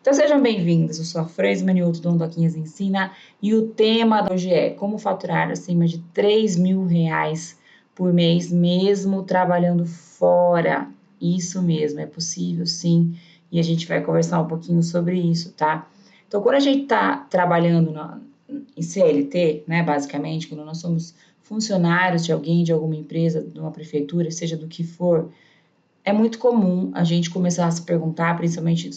Então sejam bem-vindos, eu sou a Frei Manioto do Ondoquinhas Ensina e o tema de hoje é como faturar acima de R$ 3.000 por mês, mesmo trabalhando fora. Isso mesmo, é possível sim, e a gente vai conversar um pouquinho sobre isso, tá? Então quando a gente está trabalhando em CLT, né, basicamente, quando nós somos funcionários de alguém, de alguma empresa, de uma prefeitura, seja do que for, é muito comum a gente começar a se perguntar, principalmente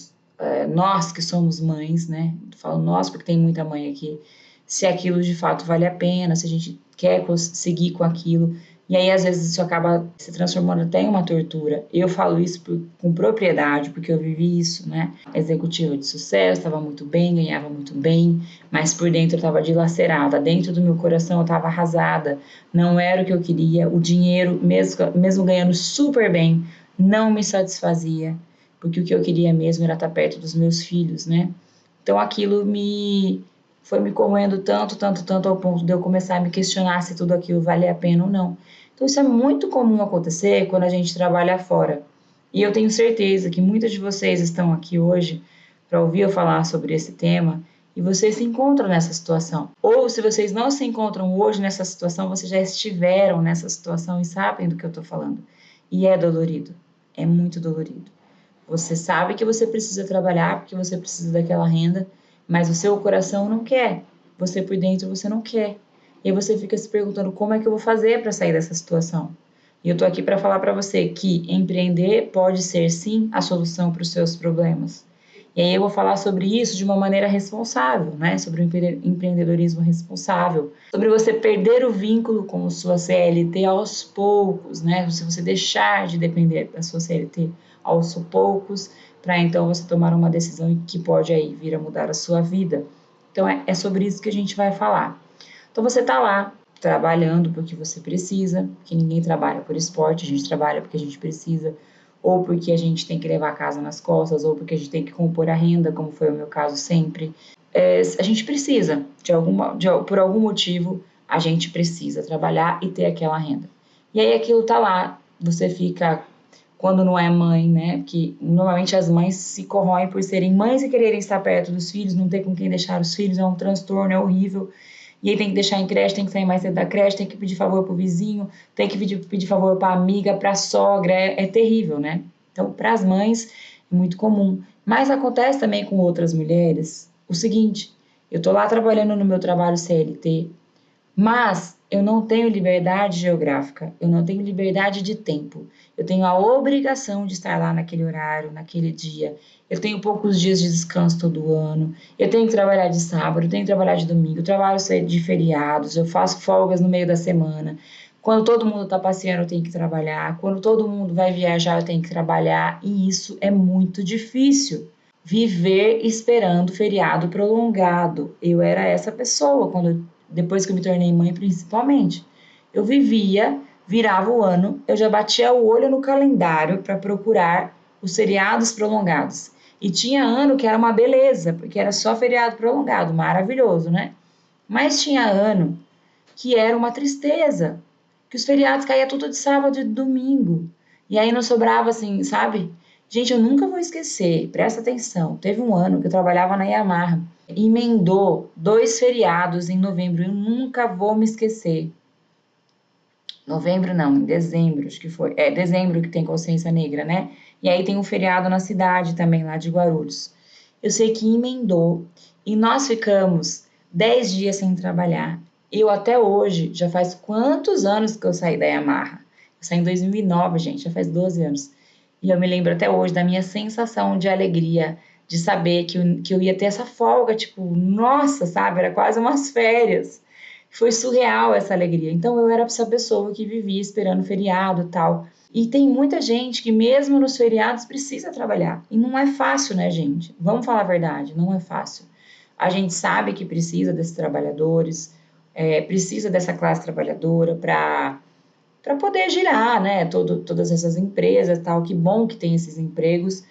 nós que somos mães, né? Falo nós porque tem muita mãe aqui, se aquilo de fato vale a pena, se a gente quer seguir com aquilo. E aí, às vezes, isso acaba se transformando até em uma tortura. Eu falo isso com propriedade, porque eu vivi isso, né? Executiva de sucesso, estava muito bem, ganhava muito bem, mas por dentro eu estava dilacerada, dentro do meu coração eu estava arrasada, não era o que eu queria, o dinheiro, mesmo ganhando super bem, não me satisfazia, porque o que eu queria mesmo era estar perto dos meus filhos, né? Então aquilo foi me corroendo tanto, tanto, tanto ao ponto de eu começar a me questionar se tudo aquilo valia a pena ou não. Então isso é muito comum acontecer quando a gente trabalha fora. E eu tenho certeza que muitos de vocês estão aqui hoje para ouvir eu falar sobre esse tema e vocês se encontram nessa situação. Ou se vocês não se encontram hoje nessa situação, vocês já estiveram nessa situação e sabem do que eu estou falando. E é dolorido, é muito dolorido. Você sabe que você precisa trabalhar porque você precisa daquela renda, mas o seu coração não quer. Você por dentro você não quer. E aí você fica se perguntando como é que eu vou fazer para sair dessa situação. E eu tô aqui para falar para você que empreender pode ser sim a solução para os seus problemas. E aí eu vou falar sobre isso de uma maneira responsável, né? Sobre o empreendedorismo responsável, sobre você perder o vínculo com sua CLT aos poucos, né? Se você deixar de depender da sua CLT aos poucos, para então você tomar uma decisão que pode aí vir a mudar a sua vida. Então é sobre isso que a gente vai falar. Então você está lá trabalhando porque você precisa, que ninguém trabalha por esporte, a gente trabalha porque a gente precisa, ou porque a gente tem que levar a casa nas costas, ou porque a gente tem que compor a renda, como foi o meu caso sempre. A gente precisa, por algum motivo, a gente precisa trabalhar e ter aquela renda. E aí aquilo tá lá, você fica, quando não é mãe, né? Porque normalmente as mães se corroem por serem mães e quererem estar perto dos filhos, não ter com quem deixar os filhos, é um transtorno, é horrível. E aí tem que deixar em creche, tem que sair mais cedo da creche, tem que pedir favor pro vizinho, tem que pedir favor pra amiga, pra sogra, é terrível, né? Então, para as mães é muito comum. Mas acontece também com outras mulheres o seguinte: eu tô lá trabalhando no meu trabalho CLT, mas eu não tenho liberdade geográfica, eu não tenho liberdade de tempo. Eu tenho a obrigação de estar lá naquele horário, naquele dia. Eu tenho poucos dias de descanso todo ano. Eu tenho que trabalhar de sábado, eu tenho que trabalhar de domingo, eu trabalho de feriados, eu faço folgas no meio da semana. Quando todo mundo está passeando, eu tenho que trabalhar. Quando todo mundo vai viajar, eu tenho que trabalhar. E isso é muito difícil. Viver esperando feriado prolongado. Eu era essa pessoa depois que eu me tornei mãe, principalmente. Eu virava o ano, eu já batia o olho no calendário para procurar os feriados prolongados. E tinha ano que era uma beleza, porque era só feriado prolongado, maravilhoso, né? Mas tinha ano que era uma tristeza, que os feriados caíam tudo de sábado e de domingo. E aí não sobrava assim, sabe? Gente, eu nunca vou esquecer, presta atenção. Teve um ano que eu trabalhava na Yamaha, emendou 2 feriados em novembro, eu nunca vou me esquecer. Novembro não, em dezembro, acho que foi. É dezembro que tem consciência negra, né? E aí tem um feriado na cidade também, lá de Guarulhos. Eu sei que emendou e nós ficamos 10 dias sem trabalhar. Eu até hoje, já faz quantos anos que eu saí da Yamaha? Eu saí em 2009, gente, já faz 12 anos. E eu me lembro até hoje da minha sensação de alegria, de saber que eu ia ter essa folga, tipo, nossa, sabe? Era quase umas férias. Foi surreal essa alegria. Então eu era essa pessoa que vivia esperando feriado e tal. E tem muita gente que mesmo nos feriados precisa trabalhar. E não é fácil, né, gente? Vamos falar a verdade, não é fácil. A gente sabe que precisa desses trabalhadores, precisa dessa classe trabalhadora para poder girar, né? Todas essas empresas, tal. Que bom que tem esses empregos.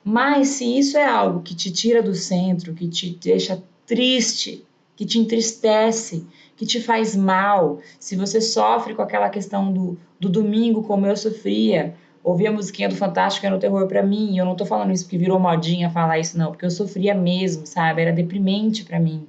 Mas se isso é algo que te tira do centro, que te deixa triste, que te entristece, que te faz mal, se você sofre com aquela questão do domingo, como eu sofria, Ouvir a musiquinha do Fantástico era um terror pra mim. E eu não tô falando isso porque virou modinha falar isso, não. Porque eu sofria mesmo, sabe? Era deprimente pra mim.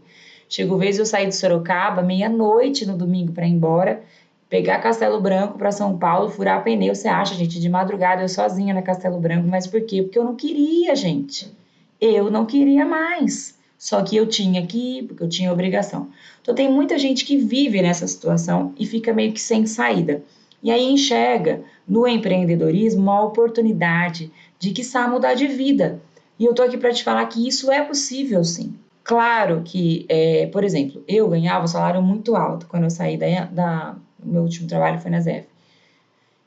Chegou vez eu sair de Sorocaba, meia-noite no domingo pra ir embora, pegar Castelo Branco pra São Paulo, furar pneu. Você acha, gente, de madrugada eu sozinha na Castelo Branco. Mas por quê? Porque eu não queria, gente. Eu não queria mais. Só que eu tinha que ir, porque eu tinha obrigação. Então tem muita gente que vive nessa situação e fica meio que sem saída. E aí enxerga no empreendedorismo uma oportunidade de, quiçá, mudar de vida. E eu tô aqui para te falar que isso é possível, sim. Claro que, por exemplo, eu ganhava um salário muito alto quando eu saí o meu último trabalho foi na ZF.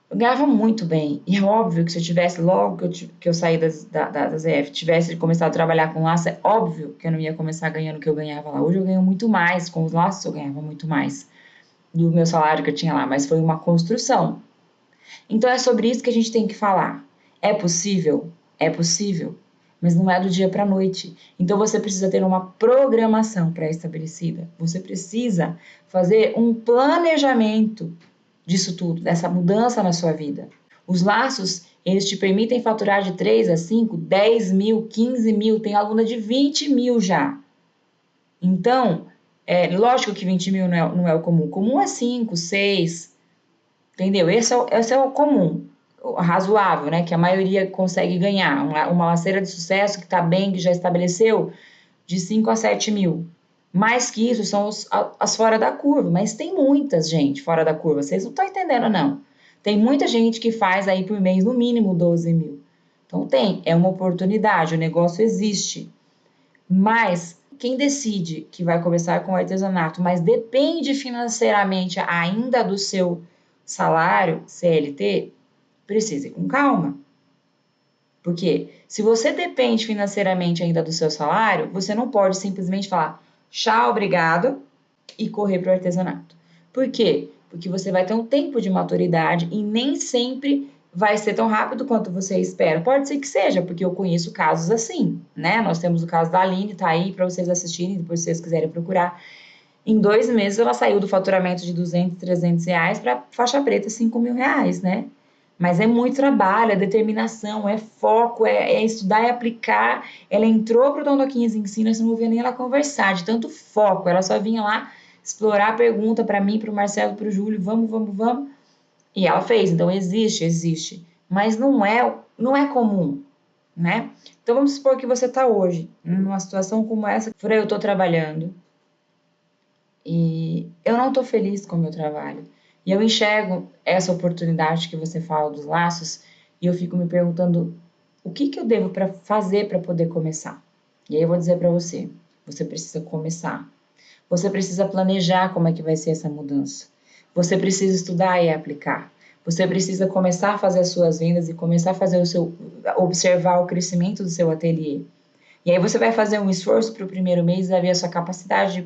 Eu ganhava muito bem. E é óbvio que se eu tivesse, logo que eu saí da ZF, tivesse começado a trabalhar com laço, é óbvio que eu não ia começar ganhando o que eu ganhava lá. Hoje eu ganho muito mais, com os laços eu ganhava muito mais do meu salário que eu tinha lá, mas foi uma construção. Então é sobre isso que a gente tem que falar. É possível? É possível, mas não é do dia para a noite. Então você precisa ter uma programação pré-estabelecida. Você precisa fazer um planejamento disso tudo, dessa mudança na sua vida. Os laços, eles te permitem faturar de 3 a 5, 10 mil, 15 mil, tem aluna de 20 mil já. Então, lógico que 20 mil não é o comum. O comum é 5, 6, entendeu? Esse é o comum, o razoável, né? Que a maioria consegue ganhar. Uma laceira de sucesso que está bem, que já estabeleceu, de 5 a 7 mil. Mais que isso são as fora da curva, mas tem muitas gente fora da curva, vocês não estão entendendo, não. Tem muita gente que faz aí por mês no mínimo 12 mil. Então é uma oportunidade, o negócio existe. Mas quem decide que vai começar com o artesanato, mas depende financeiramente ainda do seu salário CLT, precisa ir com calma. Porque se você depende financeiramente ainda do seu salário, você não pode simplesmente falar tchau, obrigado e correr para o artesanato. Por quê? Porque você vai ter um tempo de maturidade e nem sempre vai ser tão rápido quanto você espera. Pode ser que seja, porque eu conheço casos assim, né? Nós temos o caso da Aline, tá aí para vocês assistirem, depois se vocês quiserem procurar. Em 2 meses ela saiu do faturamento de 200, 300 reais para faixa preta 5 mil reais, né? Mas é muito trabalho, é determinação, é foco, é estudar e aplicar. Ela entrou para o Dom Doquinhas Ensina, você não ouvia nem ela conversar, de tanto foco. Ela só vinha lá explorar a pergunta para mim, para o Marcelo, para o Júlio, vamos, vamos, vamos. E ela fez, então existe. Mas não é comum, né? Então vamos supor que você está hoje, numa situação como essa, por aí eu estou trabalhando e eu não estou feliz com o meu trabalho. E eu enxergo essa oportunidade que você fala dos laços e eu fico me perguntando o que eu devo fazer para poder começar. E aí eu vou dizer para você, você precisa começar. Você precisa planejar como é que vai ser essa mudança. Você precisa estudar e aplicar. Você precisa começar a fazer as suas vendas e começar a fazer observar o crescimento do seu ateliê. E aí você vai fazer um esforço para o primeiro mês e vai ver a sua capacidade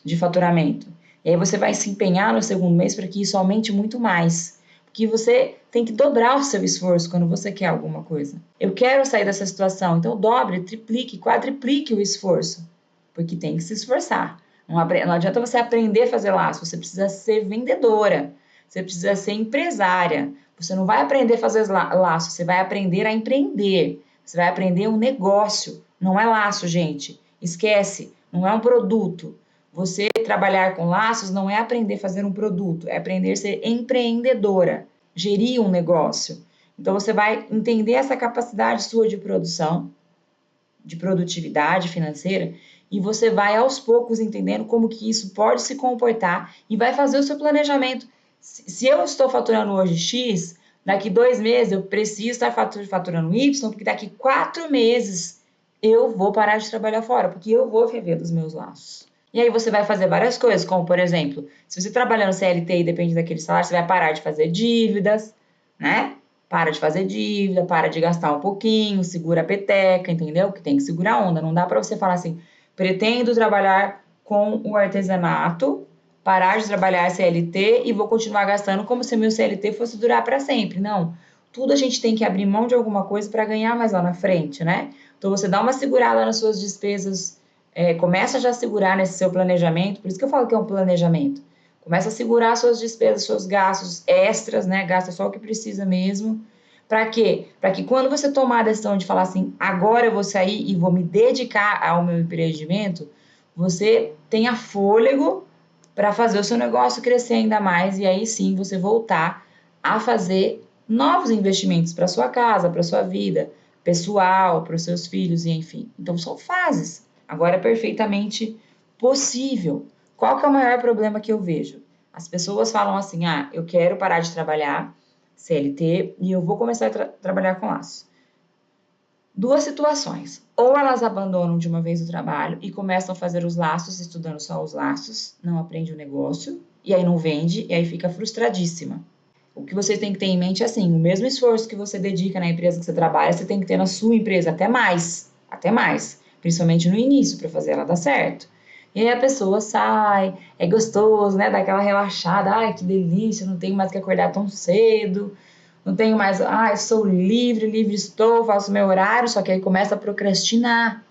de faturamento. E aí você vai se empenhar no segundo mês para que isso aumente muito mais. Porque você tem que dobrar o seu esforço quando você quer alguma coisa. Eu quero sair dessa situação, então dobre, triplique, quadriplique o esforço. Porque tem que se esforçar. Não adianta você aprender a fazer laço, você precisa ser vendedora, você precisa ser empresária. Você não vai aprender a fazer laço, você vai aprender a empreender. Você vai aprender um negócio. Não é laço, gente. Esquece, não é um produto. Você trabalhar com laços não é aprender a fazer um produto, é aprender a ser empreendedora, gerir um negócio. Então você vai entender essa capacidade sua de produção, de produtividade financeira, e você vai aos poucos entendendo como que isso pode se comportar e vai fazer o seu planejamento. Se eu estou faturando hoje X, daqui 2 meses eu preciso estar faturando Y, porque daqui 4 meses eu vou parar de trabalhar fora, porque eu vou viver dos meus laços. E aí você vai fazer várias coisas, como por exemplo, se você trabalha no CLT e depende daquele salário, você vai parar de fazer dívidas, né? Para de fazer dívida, para de gastar um pouquinho, segura a peteca, entendeu? Que tem que segurar a onda. Não dá para você falar assim, pretendo trabalhar com o artesanato, parar de trabalhar CLT e vou continuar gastando como se meu CLT fosse durar para sempre. Não. Tudo a gente tem que abrir mão de alguma coisa para ganhar mais lá na frente, né? Então você dá uma segurada nas suas despesas, começa já a segurar nesse seu planejamento, por isso que eu falo que é um planejamento. Começa a segurar suas despesas, seus gastos extras, né? Gasta só o que precisa mesmo, Para quê? Para que quando você tomar a decisão de falar assim, agora eu vou sair e vou me dedicar ao meu empreendimento, você tenha fôlego para fazer o seu negócio crescer ainda mais e aí sim você voltar a fazer novos investimentos para sua casa, para sua vida pessoal, para os seus filhos e enfim. Então são fases. Agora é perfeitamente possível. Qual que é o maior problema que eu vejo? As pessoas falam assim: "Ah, eu quero parar de trabalhar CLT e eu vou começar a trabalhar com laços". Duas situações. Ou elas abandonam de uma vez o trabalho e começam a fazer os laços, estudando só os laços, não aprende o negócio, e aí não vende, e aí fica frustradíssima. O que você tem que ter em mente é assim, o mesmo esforço que você dedica na empresa que você trabalha, você tem que ter na sua empresa, até mais, principalmente no início, para fazer ela dar certo. E aí a pessoa sai, é gostoso, né, dá aquela relaxada, ai, que delícia, não tenho mais que acordar tão cedo, não tenho mais, sou livre, livre estou, faço meu horário, só que aí começa a procrastinar,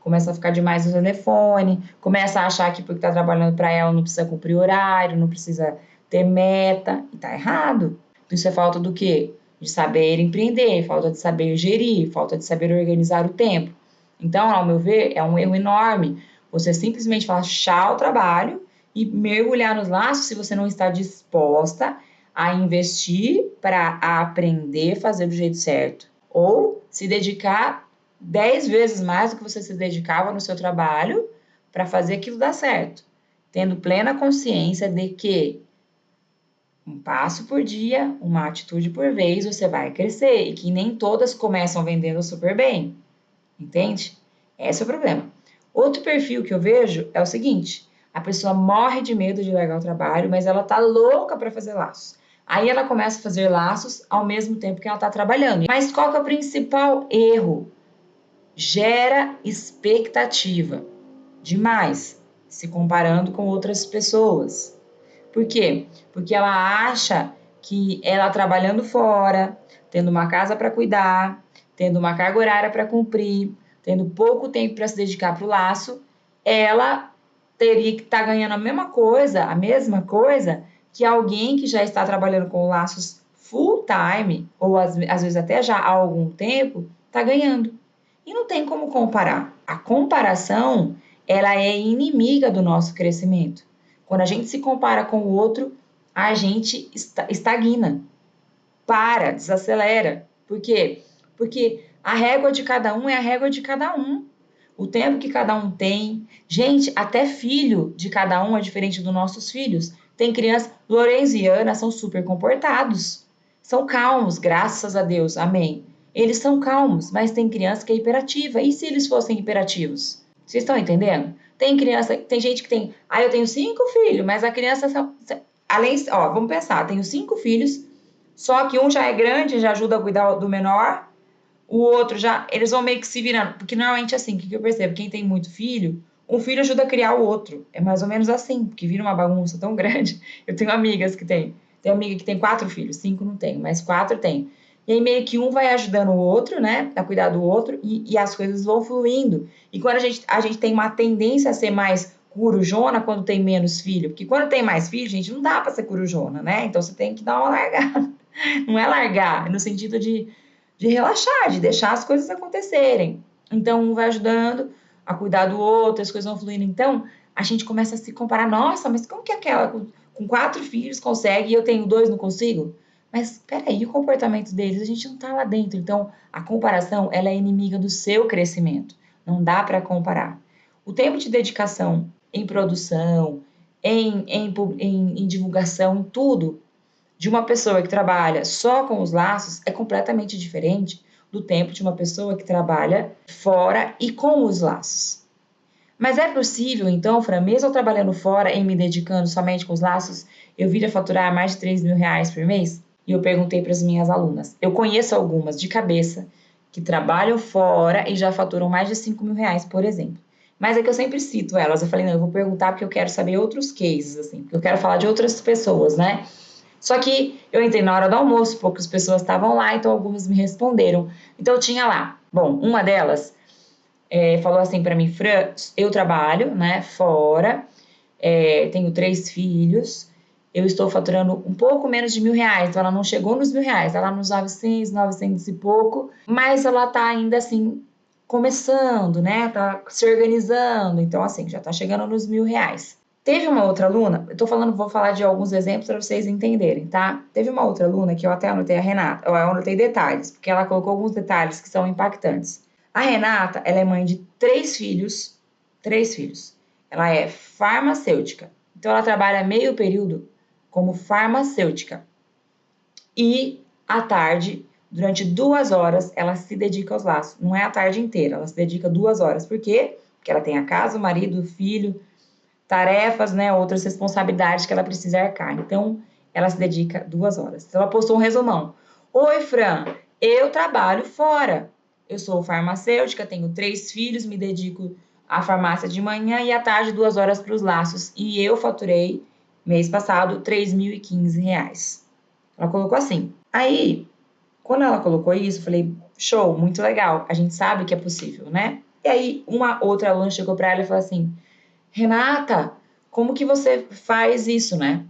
começa a ficar demais no telefone, começa a achar que porque está trabalhando para ela não precisa cumprir horário, não precisa ter meta, e tá errado. Isso é falta do quê? De saber empreender, falta de saber gerir, falta de saber organizar o tempo. Então, ao meu ver, é um erro enorme você simplesmente falar tchau ao trabalho e mergulhar nos laços se você não está disposta a investir para aprender a fazer do jeito certo. Ou se dedicar 10 vezes mais do que você se dedicava no seu trabalho para fazer aquilo dar certo. Tendo plena consciência de que um passo por dia, uma atitude por vez, você vai crescer e que nem todas começam vendendo super bem, entende? Esse é o problema. Outro perfil que eu vejo é o seguinte: a pessoa morre de medo de largar o trabalho, mas ela tá louca para fazer laços. Aí ela começa a fazer laços ao mesmo tempo que ela tá trabalhando. Mas qual que é o principal erro? Gera expectativa demais, se comparando com outras pessoas. Por quê? Porque ela acha que ela trabalhando fora, tendo uma casa para cuidar, tendo uma carga horária para cumprir, tendo pouco tempo para se dedicar para o laço, ela teria que estar ganhando a mesma coisa que alguém que já está trabalhando com laços full time, ou às vezes até já há algum tempo, está ganhando. E não tem como comparar. A comparação, ela é inimiga do nosso crescimento. Quando a gente se compara com o outro, a gente estagna, para, desacelera. Por quê? Porque a régua de cada um é a régua de cada um. O tempo que cada um tem. Gente, até filho de cada um é diferente dos nossos filhos. Tem crianças, Lourenço e Ana são super comportados. São calmos, graças a Deus, amém. Eles são calmos, mas tem criança que é hiperativa. E se eles fossem hiperativos? Vocês estão entendendo? Tem criança, tem gente que tem, eu tenho 5 filhos, mas a criança, além, vamos pensar, tenho 5 filhos, só que um já é grande, já ajuda a cuidar do menor, o outro já, eles vão meio que se virando, porque normalmente é assim, o que eu percebo? Quem tem muito filho, um filho ajuda a criar o outro, é mais ou menos assim, porque vira uma bagunça tão grande. Eu tenho amigas que tem amiga que tem 4 filhos, 5 não tem, mas 4 tem. E aí meio que um vai ajudando o outro, né, a cuidar do outro, e as coisas vão fluindo. E quando a gente tem uma tendência a ser mais corujona quando tem menos filho, porque quando tem mais filho, gente, não dá para ser corujona, né? Então você tem que dar uma largada. Não é largar, é no sentido de relaxar, de deixar as coisas acontecerem. Então, um vai ajudando a cuidar do outro, as coisas vão fluindo. Então, a gente começa a se comparar. Nossa, mas como que aquela com 4 filhos consegue e eu tenho 2, não consigo? Mas, peraí, o comportamento deles, a gente não tá lá dentro. Então, a comparação, ela é inimiga do seu crescimento. Não dá para comparar. O tempo de dedicação em produção, em divulgação, em tudo, de uma pessoa que trabalha só com os laços é completamente diferente do tempo de uma pessoa que trabalha fora e com os laços. Mas é possível, então, Fran, mesmo eu trabalhando fora e me dedicando somente com os laços, eu vir a faturar mais de 3 mil reais por mês? E eu perguntei para as minhas alunas. Eu conheço algumas de cabeça que trabalham fora e já faturam mais de 5 mil reais, por exemplo. Mas é que eu sempre cito elas. Eu falei, não, eu vou perguntar porque eu quero saber outros cases, assim, porque eu quero falar de outras pessoas, né? Só que eu entrei na hora do almoço, poucas pessoas estavam lá, então algumas me responderam. Então eu tinha lá. Bom, uma delas falou assim para mim, Fran, eu trabalho, né, fora, tenho 3 filhos eu estou faturando um pouco menos de R$ 1.000. Então, ela não chegou nos R$ 1.000, ela nos 900, 900 e pouco, mas ela tá ainda assim, começando, né? Tá se organizando. Então, assim, já tá chegando nos R$ 1.000. Teve uma outra aluna, vou falar de alguns exemplos para vocês entenderem, tá? Teve uma outra aluna que eu até anotei a Renata, eu anotei detalhes, porque ela colocou alguns detalhes que são impactantes. A Renata, ela é mãe de 3 filhos. Ela é farmacêutica. Então, ela trabalha meio período como farmacêutica. E, à tarde, durante 2 horas, ela se dedica aos laços. Não é a tarde inteira, ela se dedica 2 horas. Por quê? Porque ela tem a casa, o marido, o filho, tarefas, né, outras responsabilidades que ela precisa arcar. Então, ela se dedica 2 horas. Então, ela postou um resumão. Oi, Fran, eu trabalho fora. Eu sou farmacêutica, tenho 3 filhos, me dedico à farmácia de manhã e à tarde 2 horas para os laços. E eu faturei, mês passado, R$ 3.015. Ela colocou assim. Aí, quando ela colocou isso, eu falei, show, muito legal. A gente sabe que é possível, né? E aí, uma outra aluna chegou para ela e falou assim, Renata, como que você faz isso, né?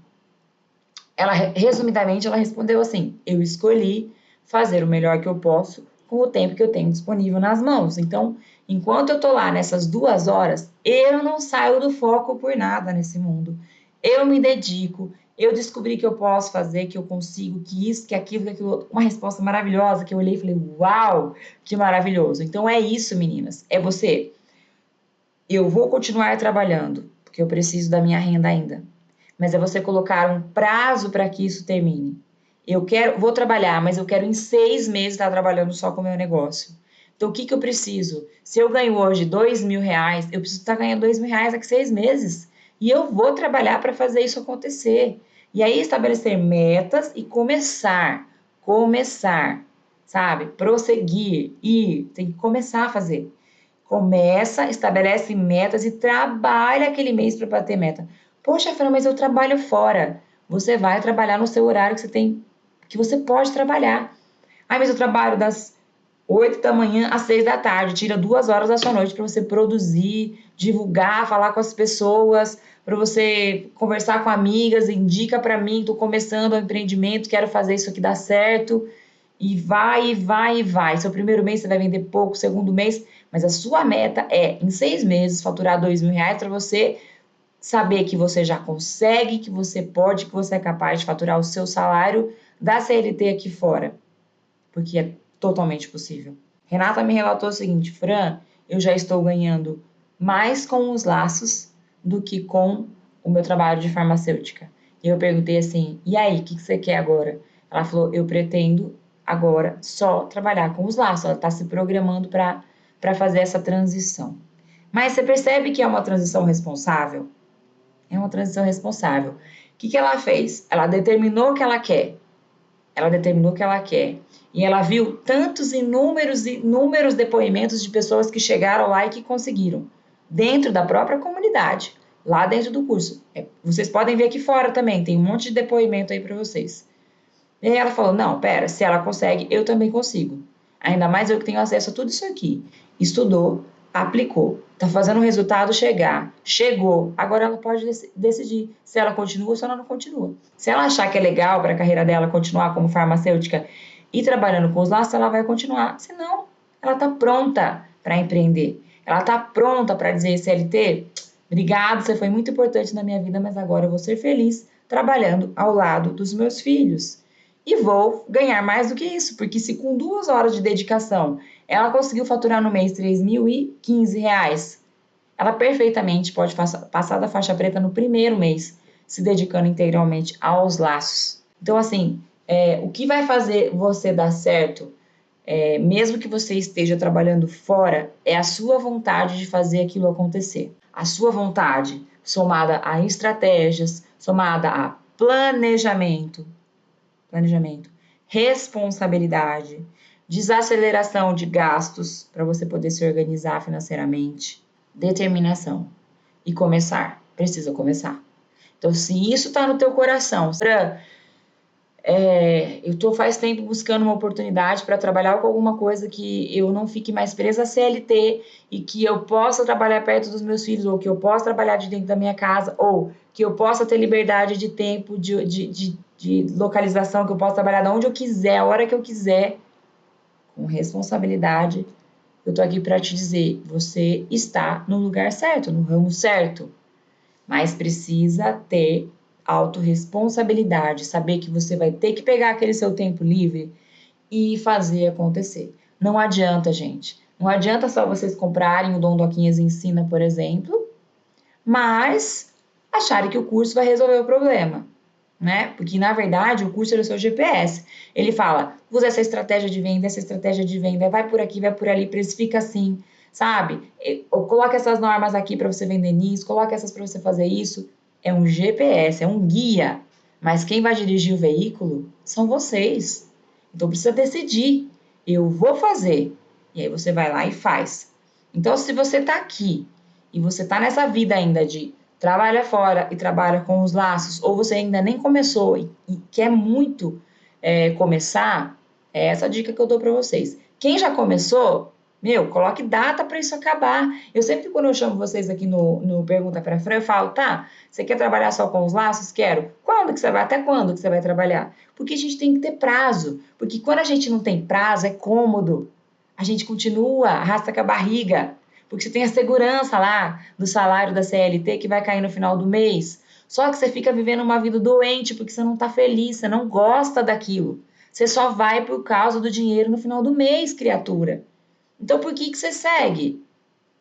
Ela, resumidamente, ela respondeu assim, eu escolhi fazer o melhor que eu posso com o tempo que eu tenho disponível nas mãos. Então, enquanto eu tô lá nessas 2 horas, eu não saio do foco por nada nesse mundo. Eu me dedico, eu descobri que eu posso fazer, que eu consigo, que isso, que aquilo, que aquilo outro. Uma resposta maravilhosa que eu olhei e falei, uau, que maravilhoso. Então, é isso, meninas, é você. Eu vou continuar trabalhando, porque eu preciso da minha renda ainda. Mas é você colocar um prazo para que isso termine. Vou trabalhar, mas eu quero em 6 meses estar trabalhando só com o meu negócio. Então, o que eu preciso? Se eu ganho hoje R$ 2.000, eu preciso estar ganhando R$ 2.000 daqui a 6 meses. E eu vou trabalhar para fazer isso acontecer. E aí, estabelecer metas e começar, sabe? Prosseguir, tem que começar a fazer. Começa, estabelece metas e trabalha aquele mês para bater meta. Poxa, Fran, mas eu trabalho fora. Você vai trabalhar no seu horário que você tem, que você pode trabalhar. Ah, mas eu trabalho das 8 da manhã às 6 da tarde. Tira 2 horas da sua noite para você produzir, divulgar, falar com as pessoas, para você conversar com amigas, indica para mim, estou começando um empreendimento, quero fazer isso aqui dar certo. E vai, e vai, e vai. Seu primeiro mês você vai vender pouco, segundo mês, mas a sua meta é, em 6 meses, faturar R$ 2.000 para você saber que você já consegue, que você pode, que você é capaz de faturar o seu salário da CLT aqui fora, porque é totalmente possível. Renata me relatou o seguinte, Fran, eu já estou ganhando mais com os laços do que com o meu trabalho de farmacêutica. E eu perguntei assim, e aí, o que você quer agora? Ela falou, eu pretendo agora só trabalhar com os laços. Ela está se programando para fazer essa transição. Mas você percebe que é uma transição responsável? É uma transição responsável. O que ela fez? Ela determinou o que ela quer. Ela determinou o que ela quer. E ela viu tantos inúmeros depoimentos de pessoas que chegaram lá e que conseguiram. Dentro da própria comunidade. Lá dentro do curso. Vocês podem ver aqui fora também. Tem um monte de depoimento aí para vocês. E aí ela falou, não, pera, se ela consegue, eu também consigo. Ainda mais eu que tenho acesso a tudo isso aqui. Estudou, aplicou, tá fazendo o resultado chegar, chegou. Agora ela pode decidir se ela continua ou se ela não continua. Se ela achar que é legal para a carreira dela continuar como farmacêutica e trabalhando com os laços, ela vai continuar. Se não, ela tá pronta para empreender. Ela tá pronta para dizer, CLT, obrigado, você foi muito importante na minha vida, mas agora eu vou ser feliz trabalhando ao lado dos meus filhos. E vou ganhar mais do que isso, porque se com 2 horas de dedicação ela conseguiu faturar no mês R$ 3.015, ela perfeitamente pode passar da faixa preta no primeiro mês, se dedicando integralmente aos laços. Então, assim, o que vai fazer você dar certo, mesmo que você esteja trabalhando fora, é a sua vontade de fazer aquilo acontecer. A sua vontade, somada a estratégias, somada a planejamento, responsabilidade, desaceleração de gastos para você poder se organizar financeiramente, determinação e começar. Precisa começar. Então, se isso está no teu coração, Eu estou faz tempo buscando uma oportunidade para trabalhar com alguma coisa que eu não fique mais presa a CLT e que eu possa trabalhar perto dos meus filhos, ou que eu possa trabalhar de dentro da minha casa, ou que eu possa ter liberdade de tempo, de localização, que eu possa trabalhar de onde eu quiser, a hora que eu quiser, com responsabilidade. Eu estou aqui para te dizer, você está no lugar certo, no ramo certo, mas precisa ter autorresponsabilidade, saber que você vai ter que pegar aquele seu tempo livre e fazer acontecer. Não adianta, gente. Não adianta só vocês comprarem o Dom Doquinhas Ensina, por exemplo, mas acharem que o curso vai resolver o problema, né? Porque, na verdade, o curso é o seu GPS. Ele fala, usa essa estratégia de venda, vai por aqui, vai por ali, precifica assim, sabe? Coloca essas normas aqui para você vender nisso, coloca essas para você fazer isso. É um GPS, é um guia. Mas quem vai dirigir o veículo são vocês. Então, precisa decidir. Eu vou fazer. E aí você vai lá e faz. Então, se você está aqui e você está nessa vida ainda de trabalha fora e trabalha com os laços, ou você ainda nem começou e quer muito começar, é essa dica que eu dou para vocês. Quem já começou, coloque data para isso acabar. Eu sempre, quando eu chamo vocês aqui no Pergunta para Fran, eu falo, tá, você quer trabalhar só com os laços? Quero. Quando que você vai? Até quando que você vai trabalhar? Porque a gente tem que ter prazo. Porque quando a gente não tem prazo, é cômodo. A gente continua, arrasta com a barriga. Porque você tem a segurança lá do salário da CLT que vai cair no final do mês. Só que você fica vivendo uma vida doente porque você não está feliz, você não gosta daquilo. Você só vai por causa do dinheiro no final do mês, criatura. Então por que você segue?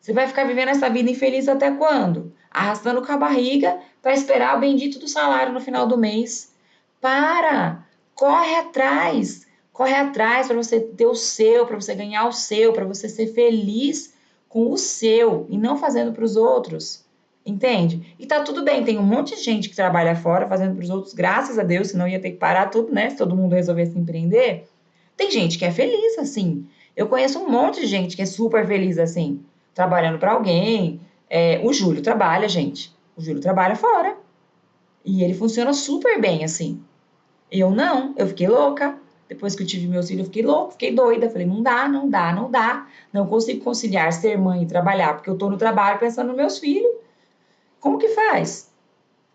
Você vai ficar vivendo essa vida infeliz até quando? Arrastando com a barriga para esperar o bendito do salário no final do mês. Para! Corre atrás! Corre atrás para você ter o seu, para você ganhar o seu, para você ser feliz com o seu e não fazendo para os outros. Entende? E tá tudo bem, tem um monte de gente que trabalha fora fazendo para os outros, graças a Deus, senão ia ter que parar tudo, né? Se todo mundo resolvesse empreender. Tem gente que é feliz assim. Eu conheço um monte de gente que é super feliz assim, trabalhando para alguém. O Júlio trabalha, gente. O Júlio trabalha fora. E ele funciona super bem assim. Eu não, eu fiquei louca. Depois que eu tive meus filhos, eu fiquei louca, fiquei doida. Falei, não dá, não dá, não dá. Não consigo conciliar ser mãe e trabalhar, porque eu tô no trabalho pensando nos meus filhos. Como que faz?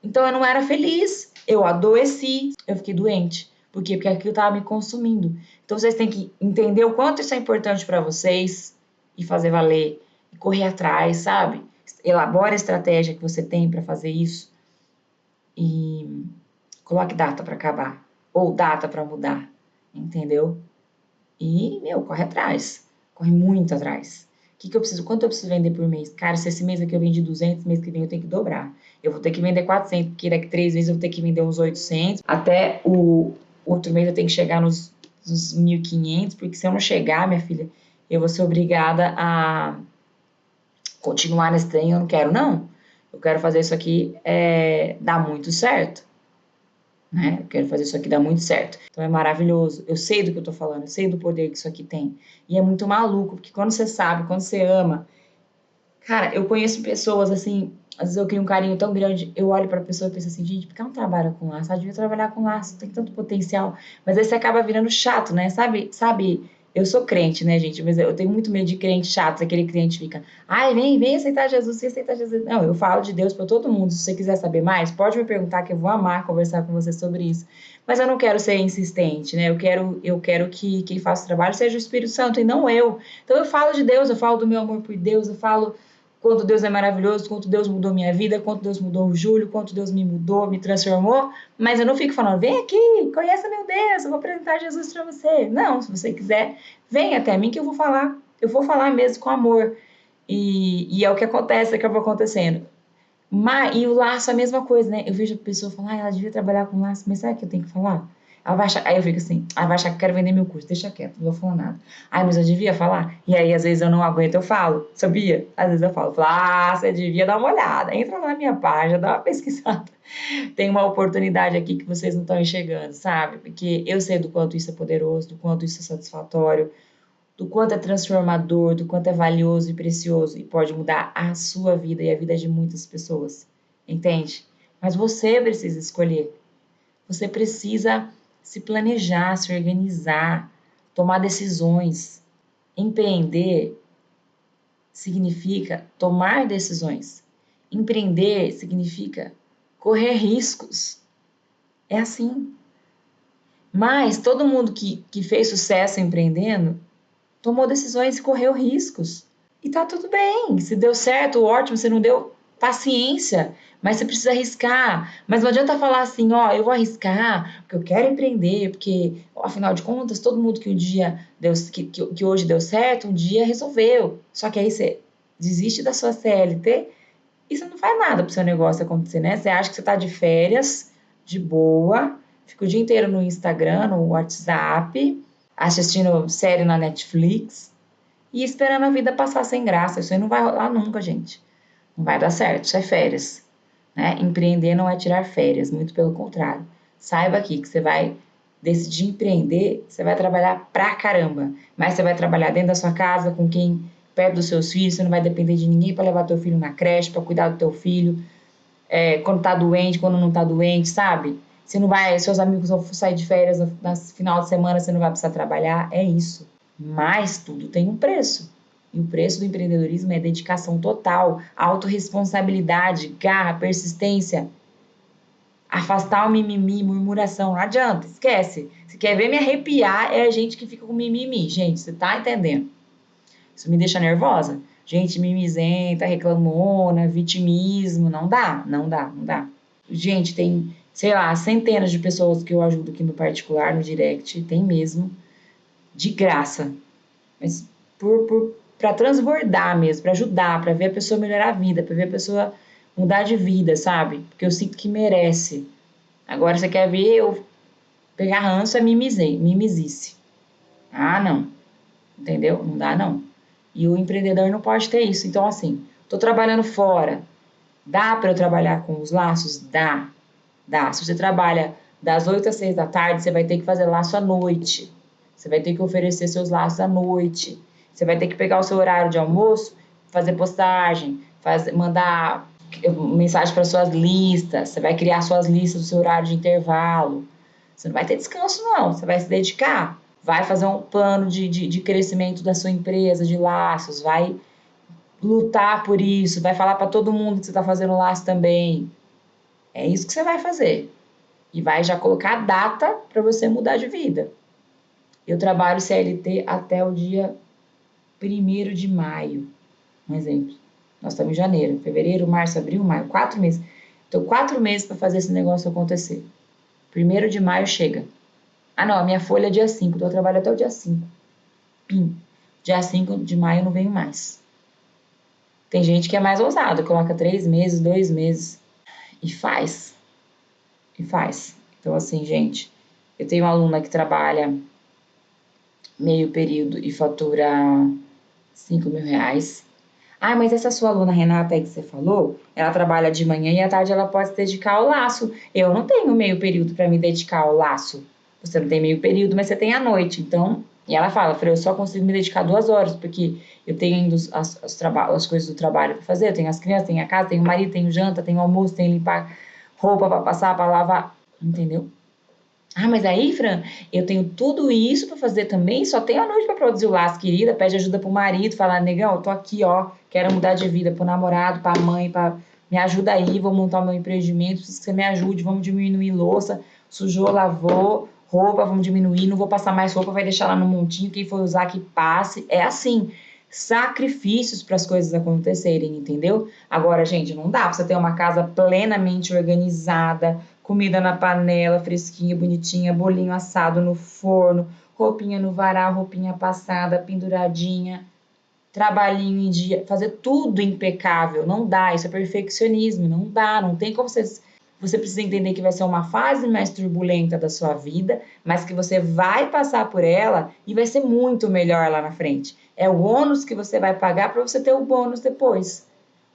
Então eu não era feliz. Eu adoeci, eu fiquei doente. Por quê? Porque aquilo estava me consumindo. Então vocês têm que entender o quanto isso é importante para vocês e fazer valer, e correr atrás, sabe? Elabora a estratégia que você tem para fazer isso e coloque data para acabar ou data para mudar, entendeu? E, corre atrás. Corre muito atrás. O que eu preciso? Quanto eu preciso vender por mês? Cara, se esse mês aqui eu vendi 200, mês que vem eu tenho que dobrar. Eu vou ter que vender 400, porque daqui 3 meses eu vou ter que vender uns 800. Até o outro mês eu tenho que chegar nos 1.500, porque se eu não chegar, minha filha, eu vou ser obrigada a continuar nesse trem. Eu não quero, não. Eu quero fazer isso aqui dar muito certo. Né? Eu quero fazer isso aqui dar muito certo. Então é maravilhoso. Eu sei do que eu tô falando, eu sei do poder que isso aqui tem. E é muito maluco, porque quando você sabe, quando você ama. Cara, eu conheço pessoas assim, às vezes eu crio um carinho tão grande, eu olho pra pessoa e penso assim, gente, por que ela não trabalha com laço? Ela devia trabalhar com laço, tem tanto potencial. Mas aí você acaba virando chato, né? Sabe, eu sou crente, né, gente? Mas eu tenho muito medo de crente chato, aquele crente fica, ai, vem aceitar Jesus, vem aceitar Jesus. Não, eu falo de Deus pra todo mundo. Se você quiser saber mais, pode me perguntar que eu vou amar conversar com você sobre isso. Mas eu não quero ser insistente, né? Eu quero que quem faça o trabalho seja o Espírito Santo e não eu. Então eu falo de Deus, eu falo do meu amor por Deus, eu falo quanto Deus é maravilhoso, quanto Deus mudou minha vida, quanto Deus mudou o Júlio, quanto Deus me mudou, me transformou, mas eu não fico falando, vem aqui, conheça meu Deus, eu vou apresentar Jesus para você. Não, se você quiser, vem até mim que eu vou falar mesmo com amor. E é o que acontece, acabou acontecendo. E o laço é a mesma coisa, né? Eu vejo a pessoa falar, ela devia trabalhar com laço, mas será que eu tenho que falar? Ela vai achar, aí eu fico assim, ela vai achar que eu quero vender meu curso, deixa quieto, não vou falar nada. Ai, mas eu devia falar? E aí, às vezes, eu não aguento, eu falo, sabia? Às vezes eu falo, você devia dar uma olhada, entra lá na minha página, dá uma pesquisada. Tem uma oportunidade aqui que vocês não estão enxergando, sabe? Porque eu sei do quanto isso é poderoso, do quanto isso é satisfatório, do quanto é transformador, do quanto é valioso e precioso e pode mudar a sua vida e a vida de muitas pessoas, entende? Mas você precisa escolher, você precisa se planejar, se organizar, tomar decisões. Empreender significa tomar decisões. Empreender significa correr riscos. É assim. Mas todo mundo que fez sucesso empreendendo tomou decisões e correu riscos. E tá tudo bem. Se deu certo, ótimo. Se não deu, paciência. Mas você precisa arriscar. Mas não adianta falar assim, ó, eu vou arriscar, porque eu quero empreender, porque, afinal de contas, todo mundo que um dia deu, que hoje deu certo, um dia resolveu. Só que aí você desiste da sua CLT e você não faz nada pro seu negócio acontecer, né? Você acha que você tá de férias, de boa, fica o dia inteiro no Instagram, no WhatsApp, assistindo série na Netflix e esperando a vida passar sem graça. Isso aí não vai rolar nunca, gente. Não vai dar certo, isso é férias, né? Empreender não é tirar férias, muito pelo contrário. Saiba aqui que você vai decidir empreender, você vai trabalhar pra caramba, mas você vai trabalhar dentro da sua casa, com quem perto dos seus filhos, você não vai depender de ninguém para levar teu filho na creche, para cuidar do teu filho, quando tá doente, quando não tá doente, sabe? Você não vai, seus amigos vão sair de férias no final de semana, você não vai precisar trabalhar, é isso. Mas tudo tem um preço. E o preço do empreendedorismo é dedicação total, autorresponsabilidade, garra, persistência, afastar o mimimi, murmuração, não adianta, esquece. Se quer ver me arrepiar, é a gente que fica com mimimi. Gente, você tá entendendo? Isso me deixa nervosa. Gente mimizenta, reclamona, vitimismo, não dá, não dá, não dá. Gente, tem, sei lá, centenas de pessoas que eu ajudo aqui no particular, no direct, tem mesmo, de graça. Mas para transbordar mesmo, para ajudar, para ver a pessoa melhorar a vida, para ver a pessoa mudar de vida, sabe? Porque eu sinto que merece. Agora você quer ver eu pegar ranço é mimizice. Ah, não. Entendeu? Não dá, não. E o empreendedor não pode ter isso. Então, assim, estou trabalhando fora. Dá para eu trabalhar com os laços? Dá. Dá. Se você trabalha das 8 às 6 da tarde, você vai ter que fazer laço à noite. Você vai ter que oferecer seus laços à noite. Você vai ter que pegar o seu horário de almoço, fazer postagem, mandar mensagem para suas listas. Você vai criar suas listas do seu horário de intervalo. Você não vai ter descanso, não. Você vai se dedicar. Vai fazer um plano de crescimento da sua empresa, de laços. Vai lutar por isso. Vai falar para todo mundo que você está fazendo laço também. É isso que você vai fazer. E vai já colocar a data para você mudar de vida. Eu trabalho CLT até o dia 1º de maio, um exemplo. Nós estamos em janeiro, fevereiro, março, abril, maio, 4 meses. Então, 4 meses para fazer esse negócio acontecer. 1º de maio chega. Ah, não, a minha folha é dia 5, então eu trabalho até o dia 5. Pim. Dia 5 de maio eu não venho mais. Tem gente que é mais ousado, coloca 3 meses, 2 meses e faz. E faz. Então, assim, gente, eu tenho uma aluna que trabalha meio período e fatura 5 mil reais. Ah, mas essa sua aluna Renata aí que você falou, ela trabalha de manhã e à tarde ela pode se dedicar ao laço. Eu não tenho meio período para me dedicar ao laço. Você não tem meio período, mas você tem à noite. Então, e ela fala, Fran, eu só consigo me dedicar 2 horas, porque eu tenho ainda as coisas do trabalho para fazer. Eu tenho as crianças, tenho a casa, tenho o marido, tenho janta, tenho almoço, tenho limpar roupa para passar, para lavar. Entendeu? Ah, mas aí, Fran, eu tenho tudo isso para fazer também, só tenho a noite para produzir o laço, querida. Pede ajuda pro marido, fala, negão, eu tô aqui, ó, quero mudar de vida, pro namorado, pra mãe, me ajuda aí, vou montar o meu empreendimento, preciso que você me ajude, vamos diminuir louça, sujou, lavou, roupa, vamos diminuir, não vou passar mais roupa, vai deixar lá no montinho, quem for usar que passe. É assim, sacrifícios para as coisas acontecerem, entendeu? Agora, gente, não dá pra você ter uma casa plenamente organizada, comida na panela, fresquinha, bonitinha, bolinho assado no forno, roupinha no varal, roupinha passada, penduradinha, trabalhinho em dia, fazer tudo impecável. Não dá, isso é perfeccionismo, não dá, não tem como vocês. Você precisa entender que vai ser uma fase mais turbulenta da sua vida, mas que você vai passar por ela e vai ser muito melhor lá na frente. É o ônus que você vai pagar para você ter o bônus depois.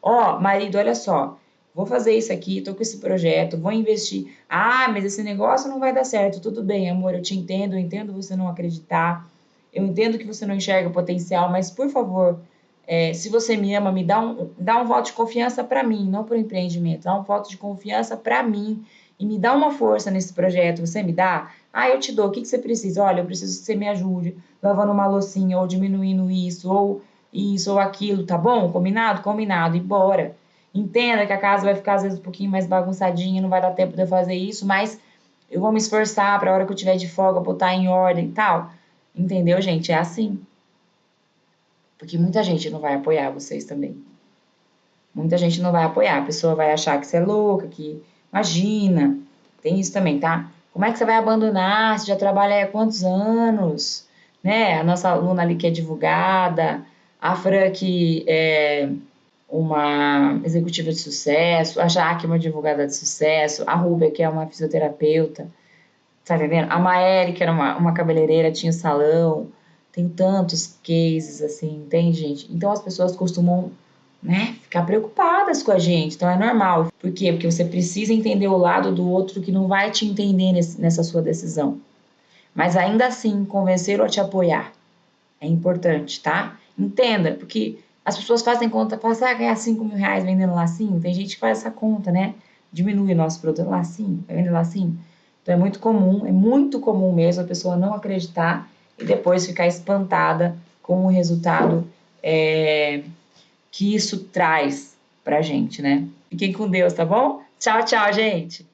Ó, marido, olha só, vou fazer isso aqui, tô com esse projeto, vou investir. Ah, mas esse negócio não vai dar certo. Tudo bem, amor, eu te entendo, eu entendo você não acreditar, eu entendo que você não enxerga o potencial, mas por favor, se você me ama, me dá um voto de confiança para mim, não para o empreendimento, dá um voto de confiança para mim e me dá uma força nesse projeto. Você me dá? Ah, eu te dou, o que que você precisa? Olha, eu preciso que você me ajude lavando uma loucinha, ou diminuindo isso, ou aquilo, tá bom? Combinado? Combinado, e bora. Entenda que a casa vai ficar às vezes um pouquinho mais bagunçadinha, não vai dar tempo de eu fazer isso, mas eu vou me esforçar para a hora que eu tiver de folga botar em ordem e tal. Entendeu, gente? É assim. Porque muita gente não vai apoiar vocês também. Muita gente não vai apoiar. A pessoa vai achar que você é louca, que imagina. Tem isso também, tá? Como é que você vai abandonar? Você já trabalha aí há quantos anos? Né? A nossa aluna ali que é advogada, a Fran que é uma executiva de sucesso, a Jaque uma advogada de sucesso, a Rúbia que é uma fisioterapeuta, tá entendendo? A Maeli que era uma cabeleireira, tinha salão. Tem tantos cases assim, entende, gente? Então as pessoas costumam, né, ficar preocupadas com a gente. Então é normal. Por quê? Porque você precisa entender o lado do outro que não vai te entender nessa sua decisão. Mas ainda assim, convencer ou te apoiar é importante, tá? Entenda, porque as pessoas fazem conta, falam assim, ah, ganhar 5 mil reais vendendo lacinho. Tem gente que faz essa conta, né? Diminui o nosso produto, lacinho, vai vender lacinho. Então é muito comum mesmo a pessoa não acreditar e depois ficar espantada com o resultado que isso traz pra gente, né? Fiquem com Deus, tá bom? Tchau, tchau, gente!